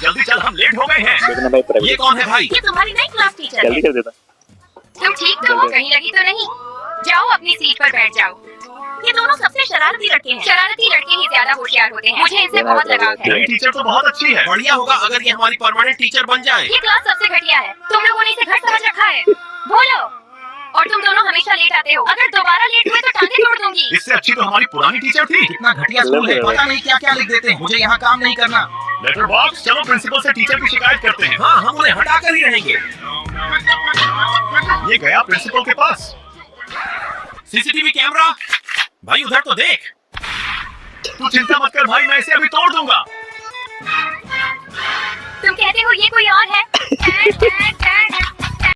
जल्दी चल, हम लेट हो गए हैं। देखना भाई प्राइवेट। ये कौन है भाई? ये तुम्हारी नई क्लास टीचर है। जल्दी कर देता। तुम ठीक तो हो? कहीं लगी तो नहीं? जाओ अपनी सीट पर बैठ जाओ। ये दोनों सबसे शरारती लड़के हैं। शरारती लड़के ही ज्यादा होशियार होते हैं। मुझे इनसे बहुत लगाव है। नई टीचर तो बहुत अच्छी है। बढ़िया होगा अगर ये हमारी परमानेंट टीचर बन जाए। ये क्लास सबसे घटिया है। तुम लोगों ने इसे घर समझ रखा है। बोलो। और तुम दोनों हमेशा लेट आते हो। अगर दोबारा लेट हुए तो टांगे तोड़ दूंगी। इससे अच्छी तो हमारी पुरानी टीचर थी। कितना घटिया स्कूल है, पता नहीं क्या क्या लिख देते हैं। मुझे यहाँ काम नहीं करना। लेटर बॉक्स, चलो प्रिंसिपल से टीचर की शिकायत करते हैं। हाँ, हम उन्हें हटा कर ही रहेंगे। ये गया प्रिंसिपल के पास। सीसीटीवी कैमरा भाई उधर तो देख। तू चिंता मत कर भाई, मैं इसे अभी तोड़ दूंगा। तुम कहते हो ये कोई और है?